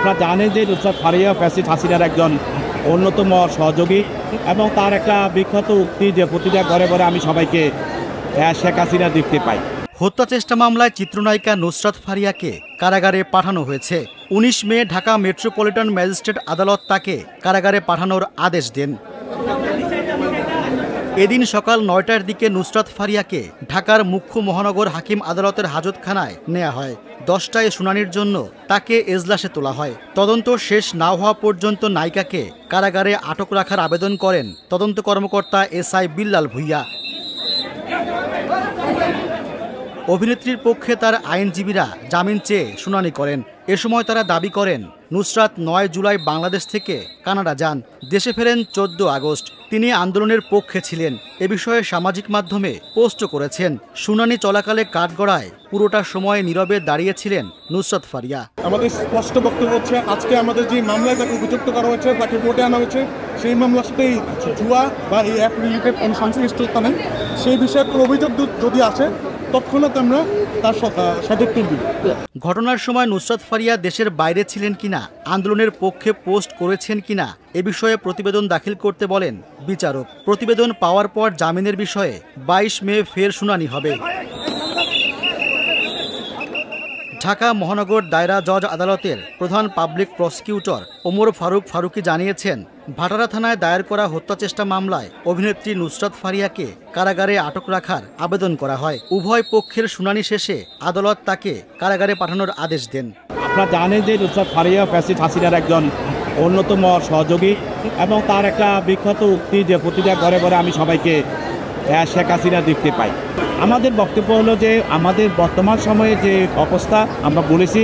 আপনারা জানেন যে নুসরাত ফারিয়া ফ্যাসিস্ট হাসিনার একজন অন্যতম সহযোগী এবং তার একটা বিখ্যাত উক্তি যে প্রতিটা ঘরে ঘরে আমি সবাইকে শেখ হাসিনা দেখতে পাই। হত্যা চেষ্টা মামলায় চিত্রনায়িকা নুসরাত ফারিয়াকে কারাগারে পাঠানো হয়েছে। ১৯ মে ঢাকা মেট্রোপলিটন ম্যাজিস্ট্রেট আদালত তাকে কারাগারে পাঠানোর আদেশ দেন। এদিন সকাল ৯টার দিকে নুসরাত ফারিয়াকে ঢাকার মুখ্য মহানগর হাকিম আদালতের হাজতখানায় নেওয়া হয়। 10টায় শুনানির জন্য তাকে এজলাসে তোলা হয়। তদন্ত শেষ না হওয়া পর্যন্ত নায়িকাকে কারাগারে আটক রাখার আবেদন করেন তদন্ত কর্মকর্তা এসআই বিল্লাল ভুইয়া। অভিনেত্রীর পক্ষে তার আইনজীবীরা জামিন চেয়ে শুনানি করেন। এ সময় তারা দাবি করেন নুসরাত ৯ জুলাই বাংলাদেশ থেকে কানাডা যান, দেশে ফেরেন ১৪ আগস্ট। তিনি আন্দোলনের পক্ষে ছিলেন, এ বিষয়ে সামাজিক মাধ্যমে পোস্টও করেছেন। শুনানি চলাকালে কাঠগড়ায় পুরোটা সময় নীরবে দাঁড়িয়েছিলেন নুসরাত ফারিয়া। আমাদের স্পষ্ট বক্তব্য হচ্ছে, আজকে আমাদের যে মামলায় তাকে অভিযুক্ত করা হয়েছে, তাকে কোর্টে আনা হয়েছে, সেই মামলার সাথে জুয়া বা এই অ্যাপ রিলেটেড কোনো সংশ্লিষ্টতা নেই। সেই বিষয়ে কোনো অভিযোগ যদি আসে তৎক্ষণাৎ আমরা তার সদুত্তর দিব। ঘটনার সময় নুসরাত ফারিয়া দেশের বাইরে ছিলেন কিনা, আন্দোলনের পক্ষে পোস্ট করেছেন কিনা এ বিষয়ে প্রতিবেদন দাখিল করতে বলেন বিচারক। প্রতিবেদন পাওয়ার পর জামিনের বিষয়ে ২২ মে ফের শুনানি হবে। ঢাকা মহানগর দায়রা জজ আদালতের প্রধান পাবলিক প্রসিকিউটর ওমর ফারুক ফারুকি জানিয়েছেন, ভাটারা থানায় দায়ের করা হত্যা চেষ্টা মামলায় অভিনেত্রী নুসরাত ফারিয়াকে কারাগারে আটক রাখার আবেদন করা হয়। উভয় পক্ষের শুনানি শেষে আদালত তাকে কারাগারে পাঠানোর আদেশ দেন। আপনারা জানেন যে নুসরাত ফারিয়া ফ্যাসিস্ট হাসিনার একজন অন্যতম সহযোগী এবং তার একটা বিখ্যাত উক্তি যে প্রতিটা ঘরে ঘরে আমি সবাইকে শেখ হাসিনা দেখতে পাই। আমাদের বক্তব্য হলো যে আমাদের বর্তমান সময়ে যে অবস্থা, আমরা বলেছি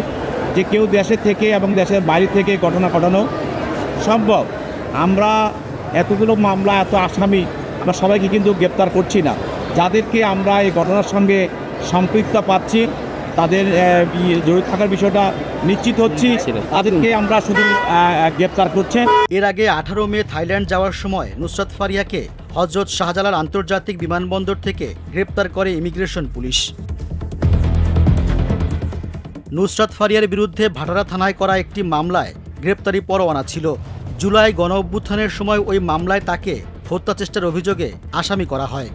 যে কেউ দেশে থেকে এবং দেশের বাইরে থেকে ঘটনা ঘটানো সম্ভব। আমরা এতগুলো মামলা, এত আসামি, আমরা সবাইকে কিন্তু গ্রেপ্তার করছি না। যাদেরকে আমরা এই ঘটনার সঙ্গে সম্পৃক্ত পাচ্ছি, তাদের জড়িত থাকার বিষয়টা নিশ্চিত হচ্ছি, তাদেরকে আমরা শুধু গ্রেপ্তার করছে। এর আগে 18 মে থাইল্যান্ড যাওয়ার সময় নুসরাত ফারিয়াকে হযরত শাহজালাল আন্তর্জাতিক বিমানবন্দর থেকে গ্রেপ্তার করে ইমিগ্রেশন পুলিশ। নুসরাত ফারিয়ার বিরুদ্ধে ভাটারা থানায় করা একটি মামলায় গ্রেপ্তারি পরোয়ানা ছিল। জুলাই গণ অভ্যুত্থানের সময় ওই মামলায় তাকে হত্যা চেষ্টার অভিযোগে আসামি করা হয়।